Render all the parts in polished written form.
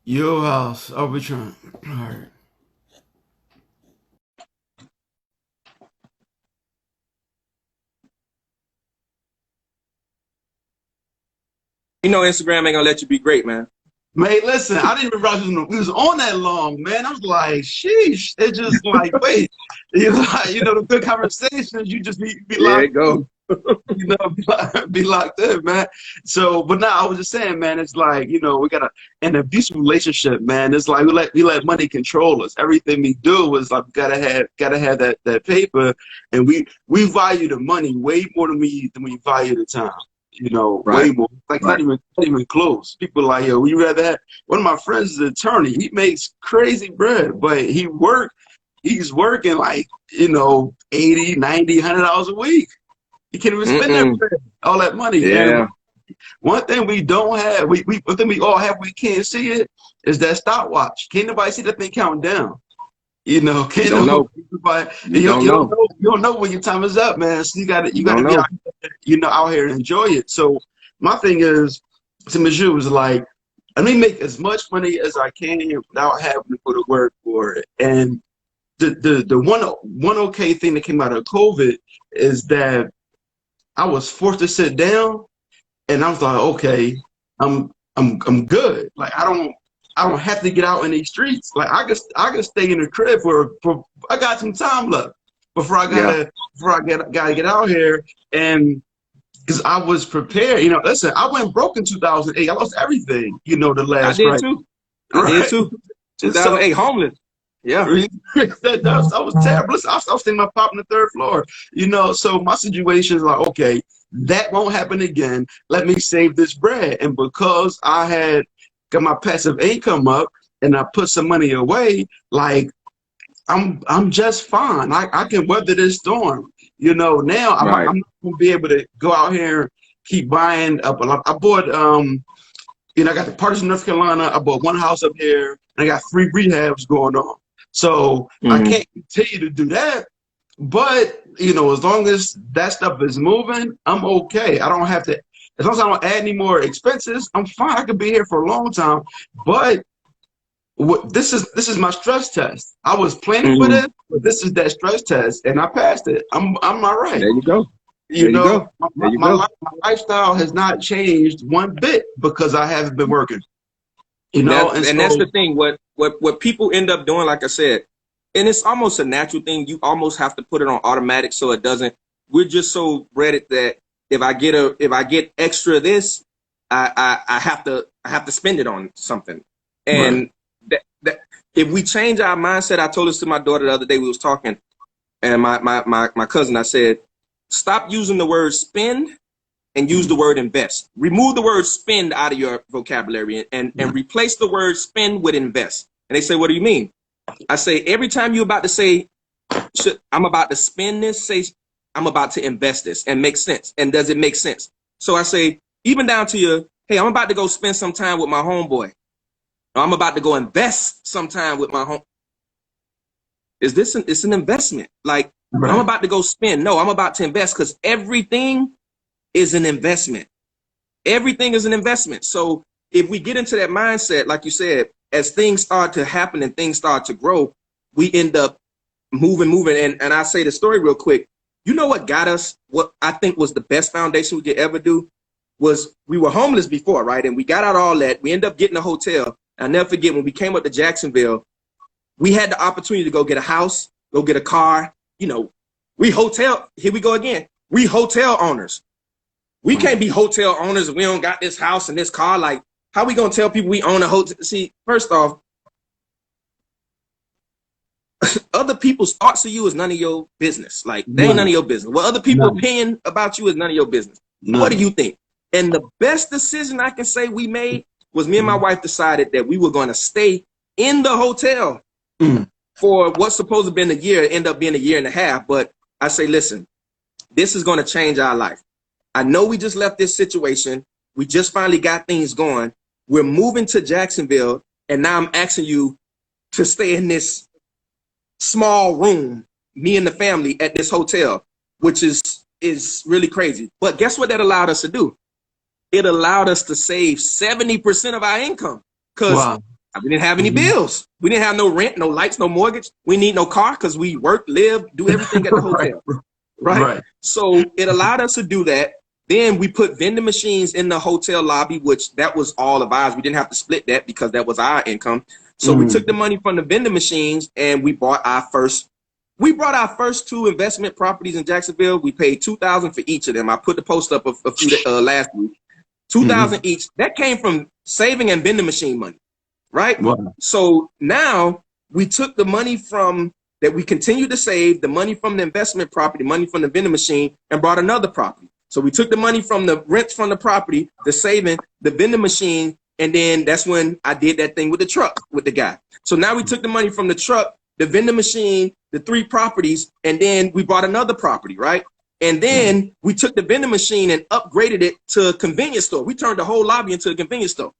Your house. I'll be trying. All right. You know Instagram ain't gonna let you be great, man. Man, listen, I didn't even realize we was on that long, man. I was like, sheesh. It's just like, wait, the good conversations, you just be There locked you go. be locked in, man. So, but now I was just saying, man, it's like, we got an abusive relationship, man. It's like we let money control us. Everything we do is like gotta have that paper, and we value the money way more than we value the time. Way Right, more. Like right. not even close. People like, yo, we rather have one of my friends is an attorney. He makes crazy bread, but he's working like, 80, 90, $100 a week. You can't even spend that Mm-mm. bread, all that money. And Yeah. one thing we don't have, one thing we all have, we can't see it, is that stopwatch. Can't nobody see that thing counting down. You Can't don't know. nobody, You you, don't you don't know. know, you don't know when your time is up, man. So you You gotta don't be know. out, out here and enjoy it. So my thing is, to Mizzou is like, let me make as much money as I can without having to go to work for it. And the one okay thing that came out of COVID is that I was forced to sit down, and I was like, okay, I'm good. Like I don't have to get out in these streets. Like I could stay in the crib for I got some time left before I Yeah. gotta gotta get out here. And because I was prepared. Listen, I went broke in 2008. I lost everything. The I last did crisis, too. I did right? too. So 2008, homeless. Yeah. I was terrible. Listen, I was staying my pop on the third floor. So my situation is like, okay, that won't happen again. Let me save this bread. And because I had got my passive income up and I put some money away, like I'm just fine. I can weather this storm. Now Right. I'm not gonna be able to go out here and keep buying up a lot. I bought I got the parties in North Carolina. I bought one house up here, and I got 3 rehabs going on. So I Hmm. can't continue to do that. But as long as that stuff is moving, I'm okay. I don't have to. As long as I don't add any more expenses, I'm fine. I could be here for a long time. But this is my stress test. I was planning for Hmm. this, but this is that stress test, and I passed it. I'm all right. There you go. There you go. There you go. My lifestyle has not changed one bit because I haven't been working. And And that's so the thing. What people end up doing, like I said, and it's almost a natural thing. You almost have to put it on automatic so it doesn't. We're just so bred it that if I get extra this, I have to spend it on something. right, And that if we change our mindset, I told this to my daughter the other day. We was talking, and my cousin. I said, stop using the word spend and use the word invest. Remove the word spend out of your vocabulary and replace the word spend with invest. And they say, what do you mean? I say, every time you're about to say, I'm about to spend this, say, I'm about to invest this, and make sense. And does it make sense? So I say, even down to your, hey, I'm about to go spend some time with my homeboy. Or I'm about to go invest some time with my home. It's an investment. Like, I'm right, about to go spend. No, I'm about to invest because everything is an investment. Everything is an investment. So if we get into that mindset, like you said, as things start to happen and things start to grow, we end up moving. And I say the story real quick. You know what got us? What I think was the best foundation we could ever do was we were homeless before, right? And we got out all that. We ended up getting a hotel. I'll never forget when we came up to Jacksonville, we had the opportunity to go get a house, go get a car. We hotel, here we go again. We hotel owners. We right, can't be hotel owners and we don't got this house and this car. Like, how we gonna tell people we own a hotel? See, first off, other people's thoughts of you is none of your business. Like, they ain't none none, of your business. What other people none, opinion about you is none of your business. What do none. you think? And the best decision I can say we made was me and my wife decided that we were going to stay in the hotel Mm, for what's supposed to have been a year, end up being a year and a half. But I say, listen, this is going to change our life. I know we just left this situation. We just finally got things going. We're moving to Jacksonville, and now I'm asking you to stay in this small room, me and the family at this hotel, which is really crazy. But guess what that allowed us to do? It allowed us to save 70% of our income. Because wow. We didn't have any Mhm. bills. We didn't have no rent, no lights, no mortgage. We need no car because we work, live, do everything at the Right. hotel, right? Right. So it allowed us to do that. Then we put vending machines in the hotel lobby, which that was all of ours. We didn't have to split that because that was our income. So we took Mm. the money from the vending machines and we bought our first. We brought our first 2 investment properties in Jacksonville. We paid $2,000 for each of them. I put the post up a few last week. Mhm. 2,000 each. That came from saving and vending machine money, right? Wow. So now we took the money from that we continued to save, the money from the investment property, money from the vending machine, and brought another property. So we took the money from the rents from the property, the saving, the vending machine, and then that's when I did that thing with the truck with the guy. So now we took the money from the truck, the vending machine, the 3 properties, and then we bought another property, right? And then we took the vending machine and upgraded it to a convenience store. We turned the whole lobby into a convenience store,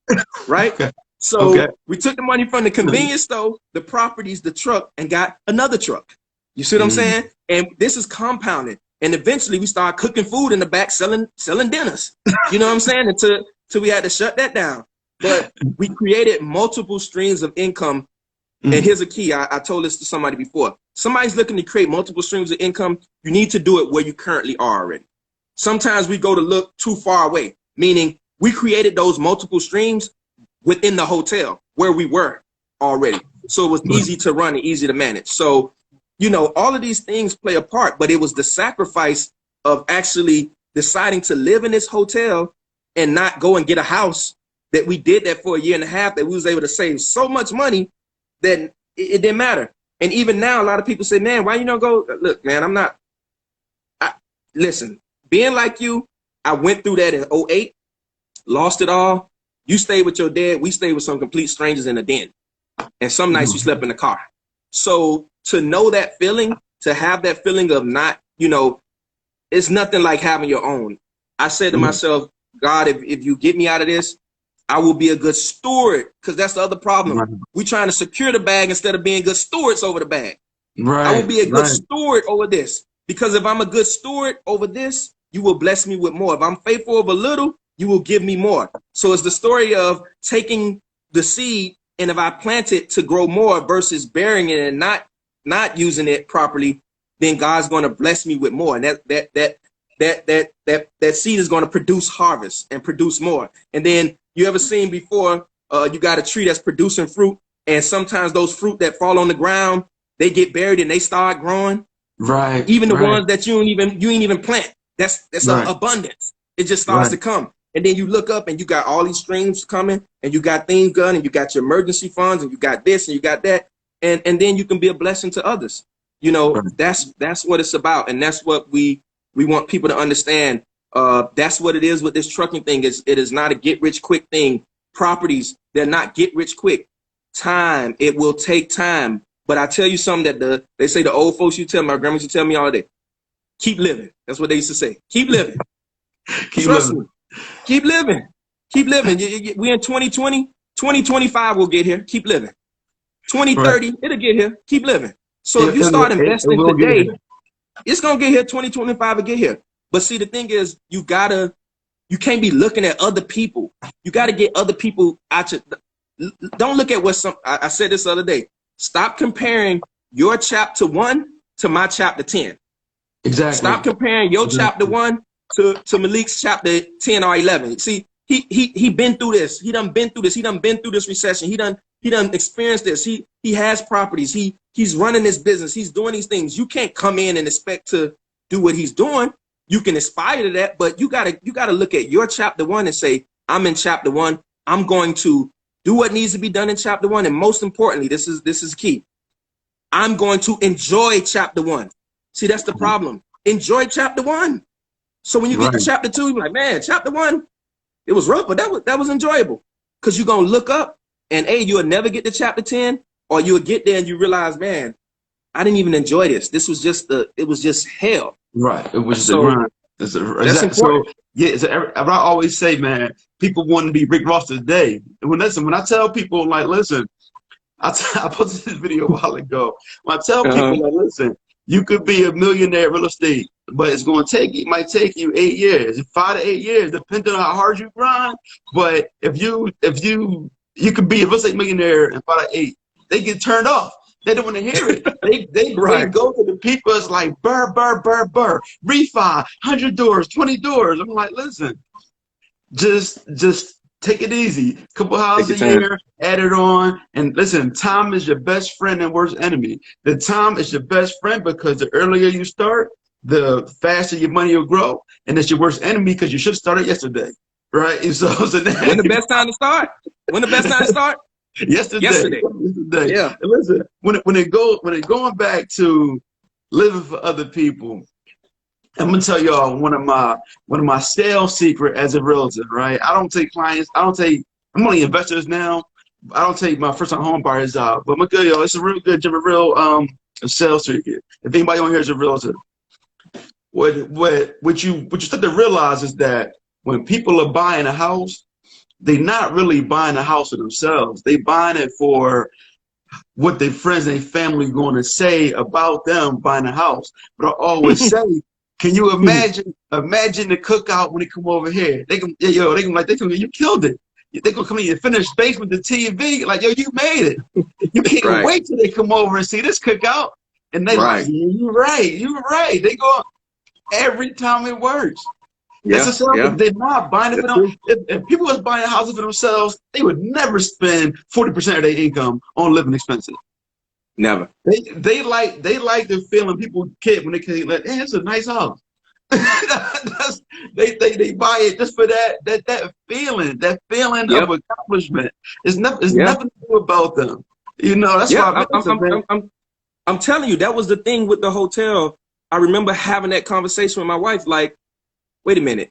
right? Okay. So Okay. we took the money from the convenience store, the properties, the truck, and got another truck. You see what I'm Mm. saying? And this is compounded. And eventually we started cooking food in the back, selling dinners. You know what I'm saying? Until we had to shut that down. But we created multiple streams of income. And Mm. here's a key. I told this to somebody before. Somebody's looking to create multiple streams of income. You need to do it where you currently are already. Sometimes we go to look too far away, meaning we created those multiple streams within the hotel where we were already. So it was Right. easy to run and easy to manage. So, all of these things play a part, but it was the sacrifice of actually deciding to live in this hotel and not go and get a house that we did that for a year and a half, that we was able to save so much money that it didn't matter. And even now, a lot of people say, man, why you don't go? Look, man, listen, being like you, I went through that in '08, lost it all. You stayed with your dad. We stayed with some complete strangers in a den. And some nights we Mhm. slept in the car. So to know that feeling, to have that feeling of not, it's nothing like having your own. I said to Mm. myself, God, if you get me out of this, I will be a good steward, because that's the other problem. Right. We trying to secure the bag instead of being good stewards over the bag. I will Right. be a good Right. steward over this, because if I'm a good steward over this, you will bless me with more. If I'm faithful over little, you will give me more. So it's the story of taking the seed, and if I plant it to grow more versus burying it and not using it properly, then God's going to bless me with more. And that seed is going to produce harvest and produce more. And then you ever seen before, you got a tree that's producing fruit, and sometimes those fruit that fall on the ground, they get buried and they start growing. Right. Even the Right. ones that you ain't even plant, that's Right. abundance. It just starts Right. to come. And then you look up and you got all these streams coming, and you got things going, and you got your emergency funds, and you got this and you got that. And then you can be a blessing to others. Right. That's what it's about. And that's what we want people to understand. That's what it is with this trucking thing. It is not a get rich quick thing. Properties, they're not get rich quick. Time, it will take time. But I tell you something that they say the old folks used to tell me, my grandma used to tell me all day. Keep living. That's what they used to say. Keep living. Keep Trust living. me. Keep living. Keep living. We in 2020, 2025 will get here. Keep living. Right. 2030, it'll get here. Keep living. So if It, you it, will- start it, it investing will get today, here. it's gonna get here. 2025 will get here. But see, the thing is, you can't be looking at other people. You got to get other people out your. Don't look at what I said this the other day. Stop comparing your chapter 1 to my chapter 10. Exactly. Stop comparing your chapter 1 to Malik's chapter 10 or 11. See, he been through this. He done been through this. He done been through this recession. He done experienced this. He has properties. He's running his business. He's doing these things. You can't come in and expect to do what he's doing. You can aspire to that, but you gotta look at your chapter 1 and say, I'm in chapter 1. I'm going to do what needs to be done in chapter 1, and most importantly, this is key. I'm going to enjoy chapter 1. See, that's the problem. Enjoy chapter 1. So when you get to Right. chapter 2, you're like, man, chapter 1, it was rough, but that was enjoyable. Because you're gonna look up and you'll never get to chapter 10, or you'll get there and you realize, man, I didn't even enjoy this. It was just hell. Right. It was the So grind. that's Exactly. So important. yeah. So I always say, man, people want to be Rick Ross today. And when I tell people, like, listen, I posted this video a while ago. When I tell Uh-huh. people, like, listen, you could be a millionaire in real estate, but it might take you 8 years, 5 to 8 years, depending on how hard you grind. But if you You could be a real estate millionaire and file at 8. They get turned off. They don't want to hear it. They Right. go to the people. It's like burr, burr, burr, burr. Refi, 100 doors, 20 doors. I'm like, listen, just take it easy. Couple Take houses your a time. year, add it on. And listen, time is your best friend and worst enemy. The time is your best friend because the earlier you start, the faster your money will grow. And it's your worst enemy because you should have started yesterday. Right? And so When the best time to start? When the best time to start? yesterday. Yesterday. Yeah. And listen, when it going back to living for other people, I'm gonna tell y'all one of my sales secret as a realtor, right? I don't take clients. I'm only investors now. I don't take my first time home buyers out. But my good y'all, it's a real good, a real sales secret. If anybody on here is a realtor, what you start to realize is that when people are buying a house, they're not really buying a house for themselves. They buying it for what their friends and their family going to say about them buying a house. But I always say, can you imagine the cookout when they come over here? They can, yo, you killed it. They gonna come in and finish space with the TV. Like, yo, you made it. You can't Right. wait till they come over and see this cookout. And they Right. like, yeah, you're right. They go every time it works. Yeah. That's a Yeah. They're not buying it for That's them. true. If people was buying houses for themselves, they would never spend 40% of their income on living expenses. Never. They like the feeling people get when they can like, hey, it's a nice house. They buy it just for that feeling Yep. of accomplishment. It's Yeah. nothing to do about them. You know, that's Yeah. why man. I'm telling you, that was the thing with the hotel. I remember having that conversation with my wife, like, wait a minute.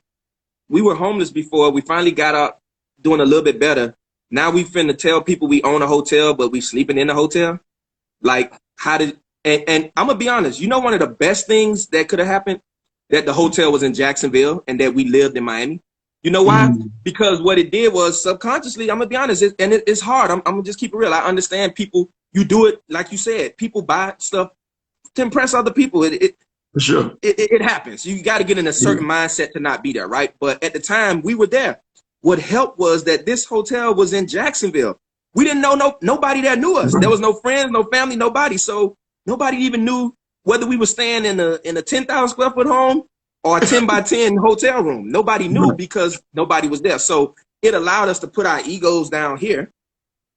We were homeless before. We finally got out doing a little bit better. Now we finna tell people we own a hotel, but we sleeping in the hotel. Like, how did, and I'm gonna be honest, you know, one of the best things that could have happened, that the hotel was in Jacksonville and that we lived in Miami. You know why? Mm, Because what it did was subconsciously, I'm gonna be honest, it's hard. I'm gonna just keep it real. I understand people, you do it, like you said, people buy stuff to impress other people. for sure. It happens. You got to get in a certain mindset to not be there, right? But at the time we were there. What helped was that this hotel was in Jacksonville. We didn't know nobody that knew us. There was no friends, no family, nobody. So nobody even knew whether we were staying in a 10,000 square foot home or a 10 by 10 hotel room. Nobody knew because nobody was there. So it allowed us to put our egos down here.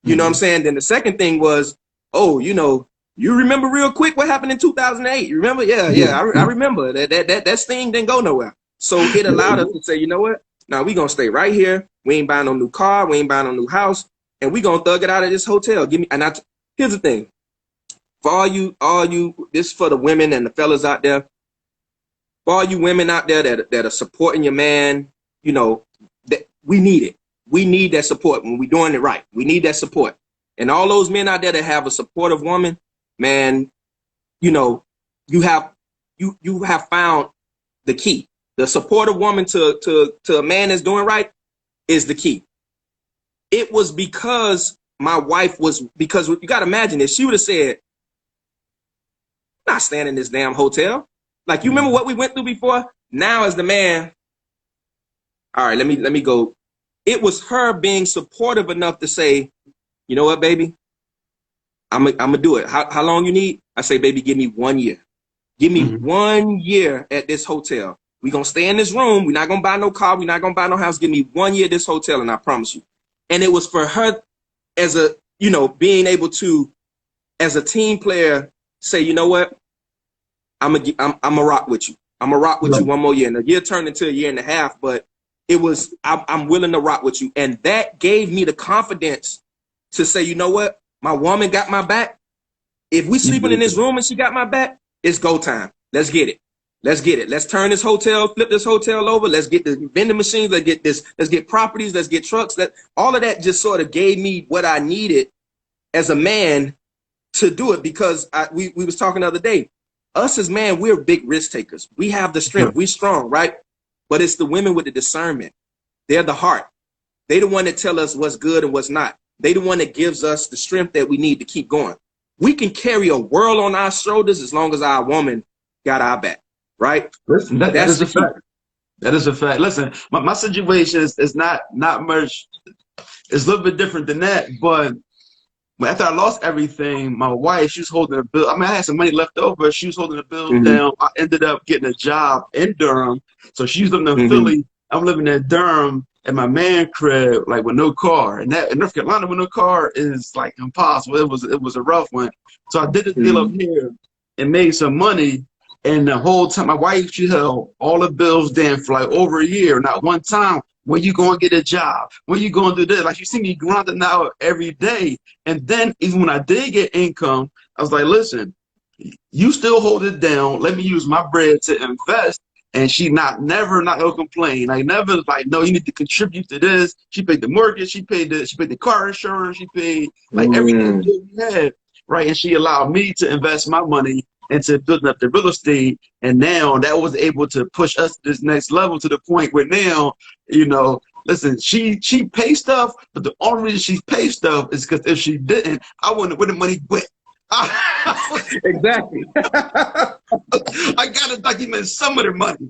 You know what I'm saying? Then the second thing was, oh, you remember real quick what happened in 2008? You remember? Yeah. I remember that thing didn't go nowhere. So it allowed us to say, you know what? Now we gonna stay right here. We ain't buying no new car. We ain't buying no new house, and we gonna thug it out of this hotel. Here's the thing. For all you, this is for the women and the fellas out there. For all you women out there that are supporting your man, that we need it. We need that support when we're doing it right. We need that support. And all those men out there that have a supportive woman, man, you have found the key. The supportive woman to a man that's doing right is the key. It was because my wife because you got to imagine if she would have said, I'm not staying in this damn hotel. Like, you remember what we went through before? Now as the man, all right, let me go. It was her being supportive enough to say, you know what, baby? I'm gonna do it. How long you need? I say, baby, give me 1 year. Give me 1 year at this hotel. We're gonna stay in this room. We're not gonna buy no car. We're not gonna buy no house. Give me 1 year at this hotel, and I promise you. And it was for her as a, being able to, as a team player, say, you know what? I'm gonna rock with you. I'm gonna rock with you 1 more year. And the year turned into a year and a half, but it was, I'm willing to rock with you. And that gave me the confidence to say, you know what? My woman got my back. If we sleeping in this room and she got my back, it's go time. Let's get it. Let's get it. Let's turn this hotel, flip this hotel over. Let's get the vending machines. Let's get this. Let's get properties. Let's get trucks. All of that just sort of gave me what I needed as a man to do it, because we was talking the other day. Us as men, we're big risk takers. We have the strength. We're strong, right? But it's the women with the discernment. They're the heart. They the one that tell us what's good and what's not. They the one that gives us the strength that we need to keep going. We can carry a world on our shoulders as long as our woman got our back, right? Listen, that is a fact. That is a fact. Listen, my situation is not much. it's a little bit different than that. But after I lost everything, my wife, she was holding the bill. I mean, I had some money left over. She was holding the bills Mm-hmm. down. I ended up getting a job in Durham. So she's living in Mm-hmm. Philly. I'm living in Durham at my man crib, like with no car. And that in North Carolina with no car is like impossible. It was a rough one. So I did the deal up Mm-hmm. here and made some money. And the whole time, my wife, she held all the bills down for like over a year. Not one time, when you going to get a job? When you going to do this? Like, you see me grinding out every day. And then even when I did get income, I was like, listen, you still hold it down. Let me use my bread to invest. And she never not gonna complain. Like, never like, no, you need to contribute to this. She paid the mortgage, she paid the car insurance, she paid like everything Mm-hmm. that we had, right? And she allowed me to invest my money into building up the real estate. And now that was able to push us to this next level, to the point where now, listen, she paid stuff, but the only reason she paid stuff is because if she didn't, I wouldn't where the money went. Exactly. I gotta document some of the money.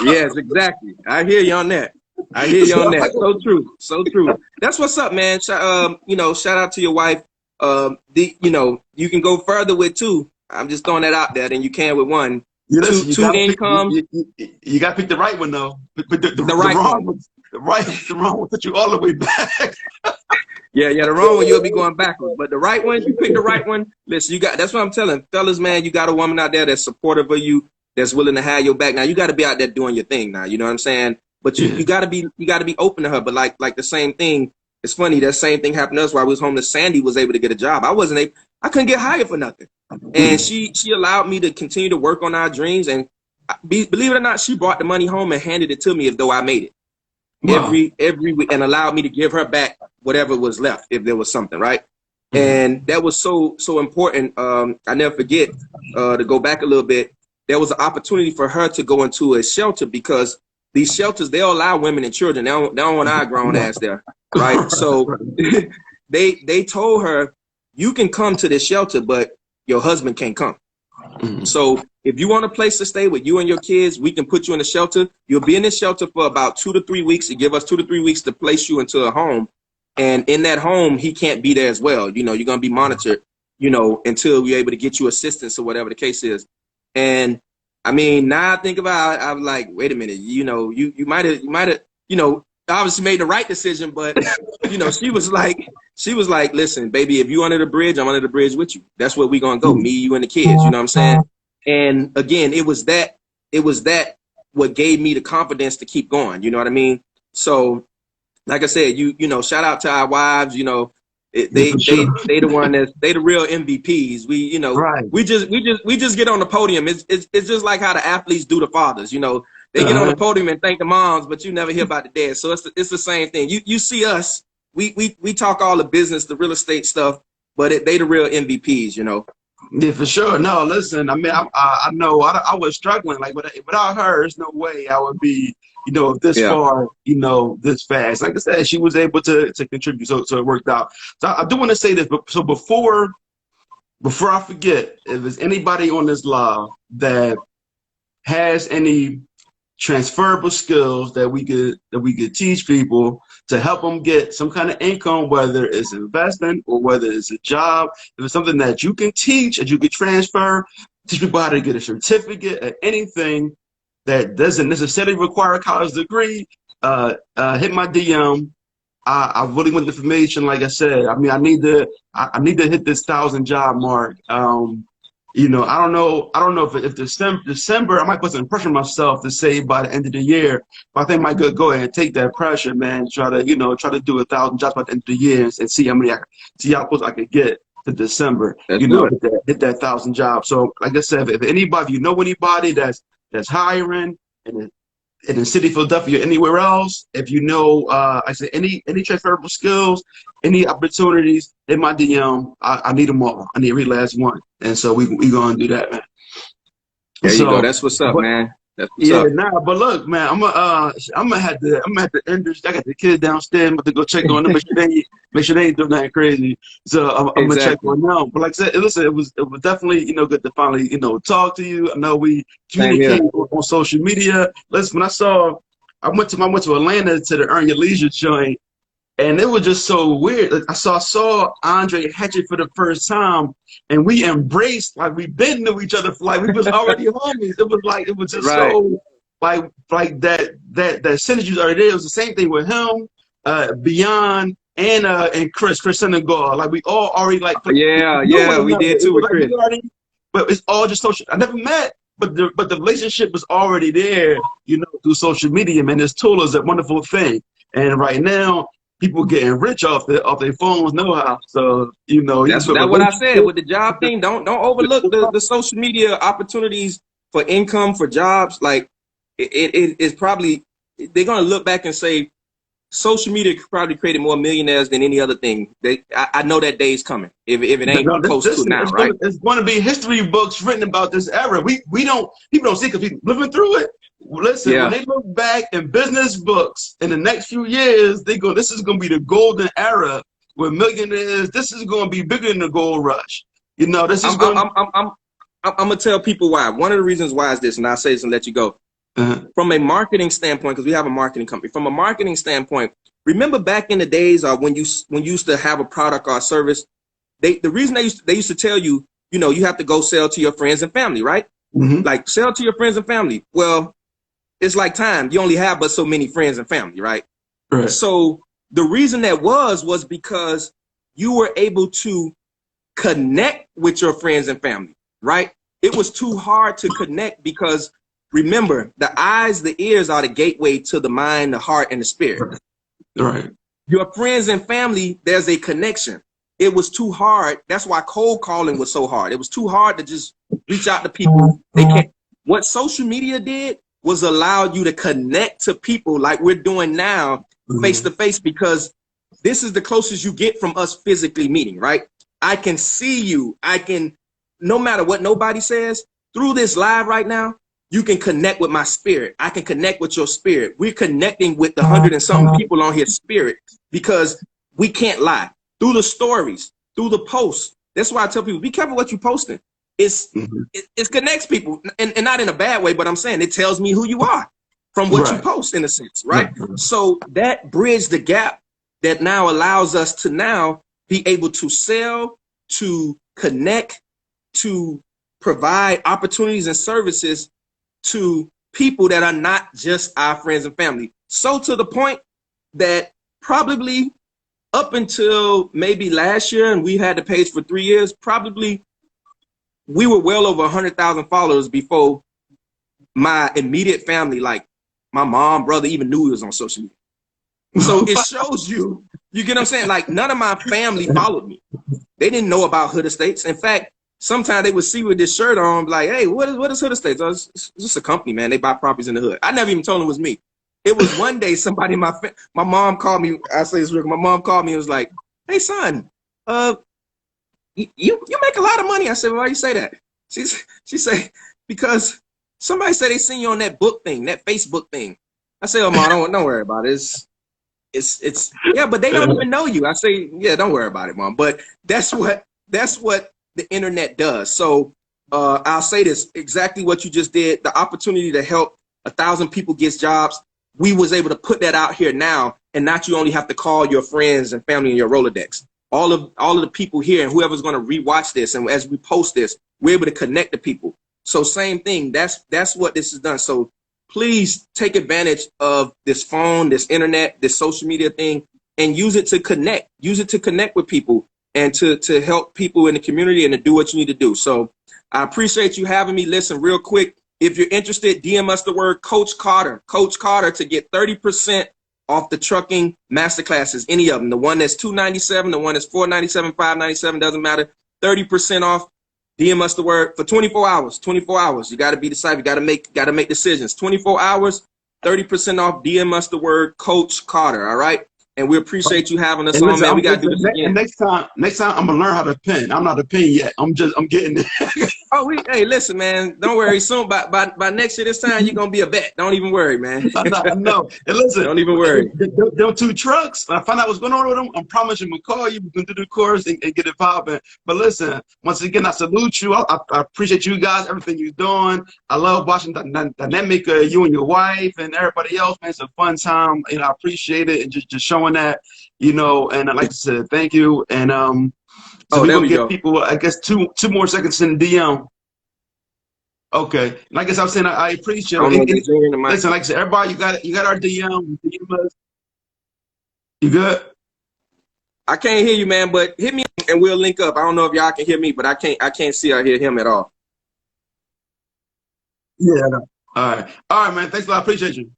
Yes, exactly. I hear you on that. I hear you So on I'm that. like, So true. So true. That's what's up, man. Shout out to your wife. You can go further with two. I'm just throwing that out there than you can with one. Two listen, you two gotta pick incomes, you gotta pick the right one though. But the the right wrong one. one, the wrong one put you all the way back. Yeah, the wrong one, you'll be going backwards. But the right one, you pick the right one. Listen, that's what I'm telling fellas, man. You got a woman out there that's supportive of you, that's willing to have your back. Now you got to be out there doing your thing. Now, you know what I'm saying? But Yeah. you got to be open to her. But like the same thing. It's funny, that same thing happened to us while I was homeless. Sandy was able to get a job. I couldn't get hired for nothing, and she allowed me to continue to work on our dreams. And believe it or not, she brought the money home and handed it to me as though I made it Wow. every week, and allowed me to give her back whatever was left if there was something, right? And that was so important. I never forget, to go back a little bit, there was an opportunity for her to go into a shelter, because these shelters, they'll allow women and children. They don't want our grown ass there, right? So they told her, you can come to this shelter, but your husband can't come. So if you want a place to stay with you and your kids, we can put you in a shelter. You'll be in this shelter for about 2 to 3 weeks. It give us 2 to 3 weeks to place you into a home. And in that home, he can't be there as well. You're going to be monitored, until we're able to get you assistance or whatever the case is. And I mean, now I think about it, I'm like, wait a minute, you might have, obviously made the right decision, but she was like, listen, baby, if you under the bridge, I'm under the bridge with you. That's where we gonna go, me, you, and the kids. You know what I'm saying? And again, it was that what gave me the confidence to keep going. You know what I mean? So, like I said, shout out to our wives. Yeah, They for sure. they the one they the real MVPs. Right. We just get on the podium. It's just like how the athletes do the fathers. They get on the Uh-huh. podium and thank the moms, but you never hear about the dads. So it's the same thing. You see us, we talk all the business, the real estate stuff, but they the real MVPs. Yeah, for sure. No, listen. I mean, I know I was struggling. Like, without her, there's no way I would be, this Yeah. far, this fast. Like I said, she was able to contribute, so it worked out. So I do want to say this, but so before I forget, if there's anybody on this live that has any transferable skills that we could teach people to help them get some kind of income, whether it's investing or whether it's a job. If it's something that you can teach, that you can transfer, teach people how to get a certificate at anything that doesn't necessarily require a college degree, hit my DM. I really want the information. Like I said, I mean, I need to hit this 1,000 job mark. I don't know if December, I might put some pressure on myself to say by the end of the year. But I think I might go ahead and take that pressure, man. Try to do 1,000 jobs by the end of the year and see how close I could get to December. Let's do it. Hit that 1,000 jobs. So like I said, if anybody, anybody that's hiring in the city of Philadelphia, anywhere else, if I said any transferable skills, any opportunities in my DM, I need them all. I need every last one, and so we gonna do that, man. There you go. So, That's what's up, but man. That's what's yeah, up. nah, but look, man, I'm gonna have to end this. I got the kids downstairs. I'm about to go check on them, make sure they ain't doing nothing crazy. So I'm gonna check Exactly. on them. But like I said, listen, it was definitely good to finally talk to you. I know we Same here. communicate on social media. Listen, I went to Atlanta to the Earn Your Leisure joint. And it was just so weird. Like, I saw Andre Hatchet for the first time, and we embraced like we've been to each other for like we was already homies. It was just Right. so like that synergies are there. It was the same thing with him, Beyond, and Chris Senegal. Like we all already like Yeah, knew one yeah, we another. did It too was with like Chris. we already, but it's all just social. I never met, but the relationship was already there, through social media. Man, this tool is a wonderful thing. And right now, people getting rich off their phones know how. So you can That's build a what I said relationship. with the job thing. Don't overlook the social media opportunities for income, for jobs. Like it is probably, they're gonna look back and say social media probably created more millionaires than any other thing. I know that day is coming. If it ain't No, close to now, right? it's going to be history books written about this era. We don't People don't see because people living through it. Listen, when Yeah. they look back in business books in the next few years, they go, this is going to be the golden era with millionaires. This is going to be bigger than the gold rush. This is I'm going. I'm I'm I'm I'm gonna tell people why. One of the reasons why is this, and I'll say this and let you go. From a marketing standpoint, because we have a marketing company. From a marketing standpoint, remember back in the days when you used to have a product or a service, the reason they used to tell you, you have to go sell to your friends and family, right? Mhm. Like sell to your friends and family. Well, it's like time. You only have but so many friends and family, right? Right. So the reason that was because you were able to connect with your friends and family, right? It was too hard to connect because remember, the eyes, the ears are the gateway to the mind, the heart, and the spirit. Right. Your friends and family, there's a connection. It was too hard. That's why cold calling was so hard. It was too hard to just reach out to people. They can't. What social media did was allow you to connect to people like we're doing now, face to face, because this is the closest you get from us physically meeting, right? I can see you. No matter what nobody says, through this live right now, you can connect with my spirit. I can connect with your spirit. We're connecting with the 100 and something people on here spirit because we can't lie. Through the stories, through the posts. That's why I tell people, be careful what you're posting. It connects people, and not in a bad way, but I'm saying it tells me who you are from what you Right. post, in a sense, right? So that bridged the gap that now allows us to now be able to sell, to connect, to provide opportunities and services to people that are not just our friends and family. So to the point that probably up until maybe last year, and we had the page for 3 years, probably we were well over 100,000 followers before my immediate family, like my mom, brother, even knew he was on social media. So it shows you get what I'm saying? Like none of my family followed me. They didn't know about HoodEstates. In fact, sometimes they would see with this shirt on, like, hey, what is HoodEstates? Oh, it's just a company, man. They buy properties in the hood. I never even told them it was me. It was one day somebody, my mom called me. I say this real. My mom called me and was like, hey, son, you make a lot of money. I said, well, why you say that? She said, because somebody said they seen you on that book thing, that Facebook thing. I said, oh, mom, don't worry about it. It's yeah, but they don't even know you. I say, yeah, don't worry about it, mom. But that's what the internet does. So I'll say this, exactly what you just did, the opportunity to help 1,000 people get jobs. We was able to put that out here now, and not you only have to call your friends and family in your Rolodex. All of the people here and whoever's going to rewatch this, and as we post this, we're able to connect to people. So same thing. That's what this has done. So please take advantage of this phone, this internet, this social media thing, and use it to connect. Use it to connect with people and to help people in the community and to do what you need to do. So I appreciate you having me. Listen, real quick, if you're interested, DM us the word Coach Carter to get 30% off the trucking masterclasses, any of them. The one that's $297, the one that's $497, $597, doesn't matter. 30% off. DM us the word for 24 hours. 24 hours. You got to be decisive. You got to make decisions. 24 hours, 30% off. DM us the word Coach Carter. All right. And we appreciate you having us And on, listen, man. We got to do this and again. next time I'm gonna learn how to pin. I'm not a pin yet. I'm getting there. Oh, hey, listen, man. Don't worry. Soon, by next year this time, you're gonna be a vet. Don't even worry, man. I know. And listen, Don't even worry. them two trucks, when I find out what's going on with them, I'm promising to call you. We can do the course and get it popping. But listen, once again, I salute you. I appreciate you guys, everything you're doing. I love watching the dynamic of you and your wife and everybody else, man. It's a fun time. I appreciate it and just showing that, and I'd like to say thank you. And so Oh, we're there gonna we give go. people, I guess, two more seconds in the DM. Okay. Like I was saying, I appreciate I don't it. know if they're hearing the mic. Listen, like I said, everybody, you got our DM. You good? I can't hear you, man, but hit me and we'll link up. I don't know if y'all can hear me, but I can't see or hear him at all. Yeah. All right. All right, man. Thanks a lot. I appreciate you.